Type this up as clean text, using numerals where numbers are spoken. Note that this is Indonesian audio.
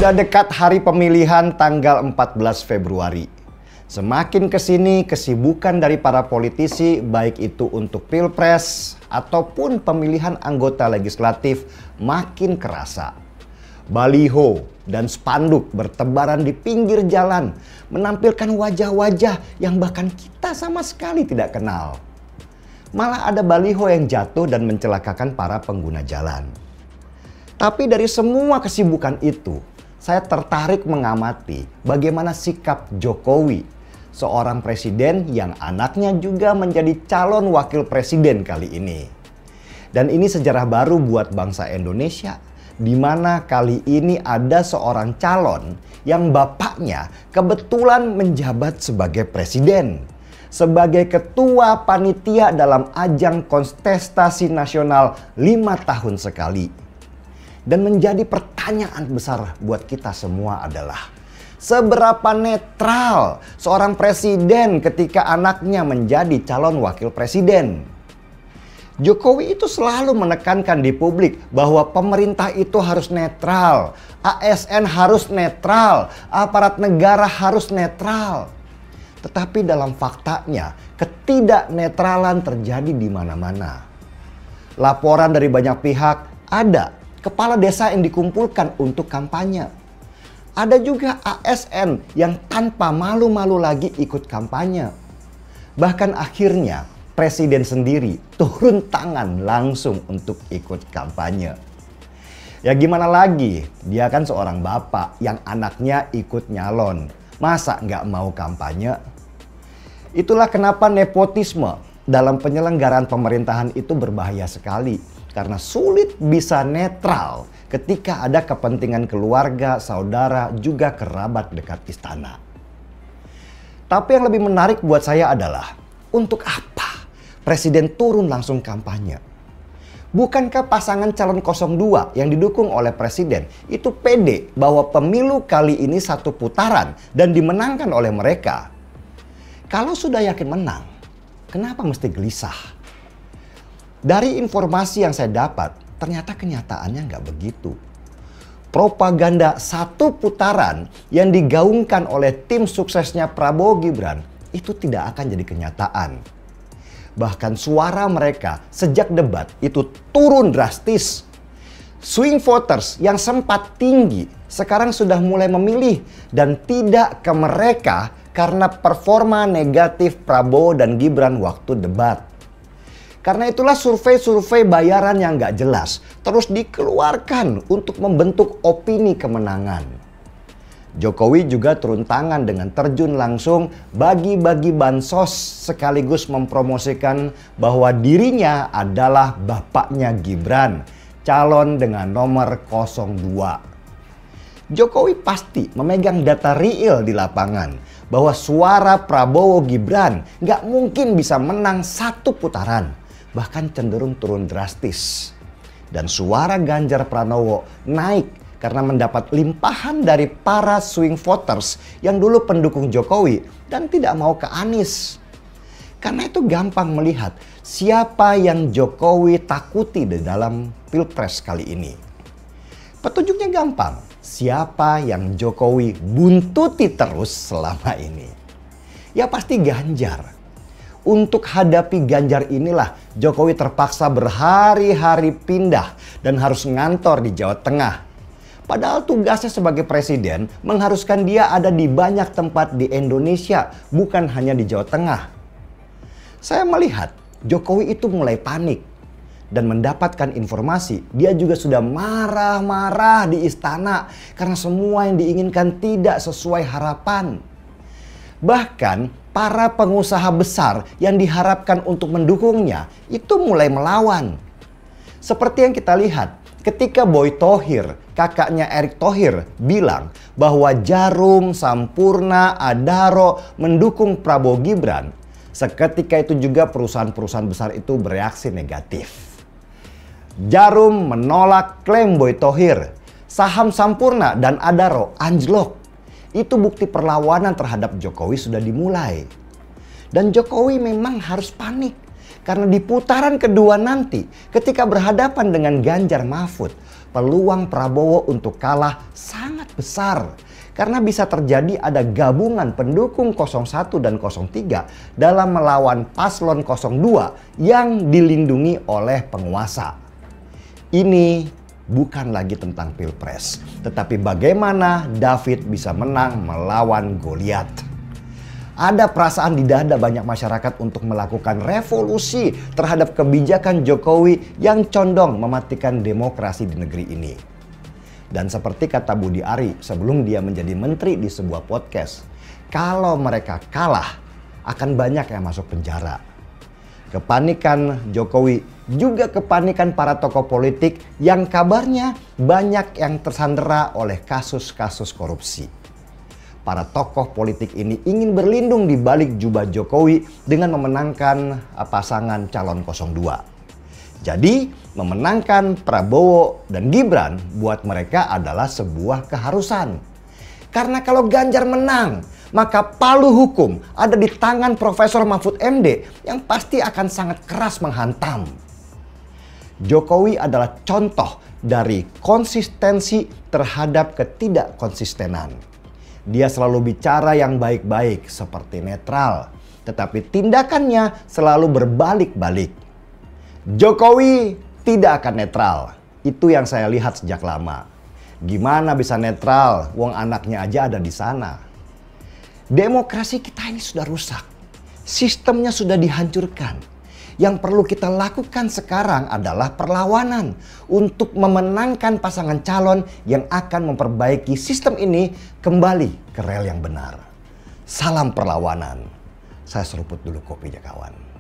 Sudah dekat hari pemilihan tanggal 14 Februari. Semakin kesini kesibukan dari para politisi baik itu untuk pilpres ataupun pemilihan anggota legislatif makin kerasa. Baliho dan spanduk bertebaran di pinggir jalan menampilkan wajah-wajah yang bahkan kita sama sekali tidak kenal. Malah ada baliho yang jatuh dan mencelakakan para pengguna jalan. Tapi dari semua kesibukan itu, saya tertarik mengamati bagaimana sikap Jokowi, seorang presiden yang anaknya juga menjadi calon wakil presiden kali ini. Dan ini sejarah baru buat bangsa Indonesia, di mana kali ini ada seorang calon yang bapaknya kebetulan menjabat sebagai presiden, sebagai ketua panitia dalam ajang kontestasi nasional 5 tahun sekali. Dan menjadi pertanyaan besar buat kita semua adalah seberapa netral seorang presiden ketika anaknya menjadi calon wakil presiden. Jokowi itu selalu menekankan di publik bahwa pemerintah itu harus netral, ASN harus netral, aparat negara harus netral. Tetapi dalam faktanya ketidaknetralan terjadi di mana-mana. Laporan dari banyak pihak ada. Kepala desa yang dikumpulkan untuk kampanye. Ada juga ASN yang tanpa malu-malu lagi ikut kampanye. Bahkan akhirnya presiden sendiri turun tangan langsung untuk ikut kampanye. Ya gimana lagi, dia kan seorang bapak yang anaknya ikut nyalon. Masa nggak mau kampanye? Itulah kenapa nepotisme dalam penyelenggaraan pemerintahan itu berbahaya sekali. Karena sulit bisa netral ketika ada kepentingan keluarga, saudara, juga kerabat dekat istana. Tapi yang lebih menarik buat saya adalah, untuk apa presiden turun langsung kampanye? Bukankah pasangan calon 02 yang didukung oleh presiden itu pede bahwa pemilu kali ini satu putaran dan dimenangkan oleh mereka? Kalau sudah yakin menang, kenapa mesti gelisah? Dari informasi yang saya dapat, ternyata kenyataannya nggak begitu. Propaganda satu putaran yang digaungkan oleh tim suksesnya Prabowo Gibran itu tidak akan jadi kenyataan. Bahkan suara mereka sejak debat itu turun drastis. Swing voters yang sempat tinggi sekarang sudah mulai memilih dan tidak ke mereka karena performa negatif Prabowo dan Gibran waktu debat. Karena itulah survei-survei bayaran yang nggak jelas terus dikeluarkan untuk membentuk opini kemenangan. Jokowi juga turun tangan dengan terjun langsung bagi-bagi bansos sekaligus mempromosikan bahwa dirinya adalah bapaknya Gibran, calon dengan nomor 02. Jokowi pasti memegang data real di lapangan bahwa suara Prabowo Gibran nggak mungkin bisa menang satu putaran. Bahkan cenderung turun drastis. Dan suara Ganjar Pranowo naik karena mendapat limpahan dari para swing voters yang dulu pendukung Jokowi dan tidak mau ke Anies. Karena itu gampang melihat siapa yang Jokowi takuti di dalam pilpres kali ini. Petunjuknya gampang, siapa yang Jokowi buntuti terus selama ini. Ya pasti Ganjar. Untuk hadapi Ganjar inilah Jokowi terpaksa berhari-hari pindah dan harus ngantor di Jawa Tengah. Padahal tugasnya sebagai presiden mengharuskan dia ada di banyak tempat di Indonesia, bukan hanya di Jawa Tengah. Saya melihat Jokowi itu mulai panik dan mendapatkan informasi dia juga sudah marah-marah di istana karena semua yang diinginkan tidak sesuai harapan. Bahkan para pengusaha besar yang diharapkan untuk mendukungnya itu mulai melawan. Seperti yang kita lihat ketika Boy Thohir, kakaknya Erick Thohir, bilang bahwa Jarum, Sampurna, Adaro mendukung Prabowo Gibran. Seketika itu juga perusahaan-perusahaan besar itu bereaksi negatif. Jarum menolak klaim Boy Thohir. Saham Sampurna dan Adaro anjlok. Itu bukti perlawanan terhadap Jokowi sudah dimulai. Dan Jokowi memang harus panik Karena di putaran kedua nanti, ketika berhadapan dengan Ganjar Mahfud, peluang Prabowo untuk kalah sangat besar. Karena bisa terjadi ada gabungan pendukung 01 dan 03 dalam melawan paslon 02 yang dilindungi oleh penguasa. Ini bukan lagi tentang Pilpres, tetapi bagaimana David bisa menang melawan Goliat. Ada perasaan di dada banyak masyarakat untuk melakukan revolusi terhadap kebijakan Jokowi yang condong mematikan demokrasi di negeri ini. Dan seperti kata Budi Ari sebelum dia menjadi menteri di sebuah podcast, kalau mereka kalah akan banyak yang masuk penjara. Kepanikan Jokowi juga kepanikan para tokoh politik yang kabarnya banyak yang tersandera oleh kasus-kasus korupsi. Para tokoh politik ini ingin berlindung di balik jubah Jokowi dengan memenangkan pasangan calon 02. Jadi memenangkan Prabowo dan Gibran buat mereka adalah sebuah keharusan. Karena kalau Ganjar menang, maka palu hukum ada di tangan Profesor Mahfud MD yang pasti akan sangat keras menghantam. Jokowi adalah contoh dari konsistensi terhadap ketidakkonsistenan. Dia selalu bicara yang baik-baik seperti netral, tetapi tindakannya selalu berbalik-balik. Jokowi tidak akan netral. Itu yang saya lihat sejak lama. Gimana bisa netral? Wong anaknya aja ada di sana. Demokrasi kita ini sudah rusak. Sistemnya sudah dihancurkan. Yang perlu kita lakukan sekarang adalah perlawanan untuk memenangkan pasangan calon yang akan memperbaiki sistem ini kembali ke rel yang benar. Salam perlawanan. Saya seruput dulu kopinya kawan.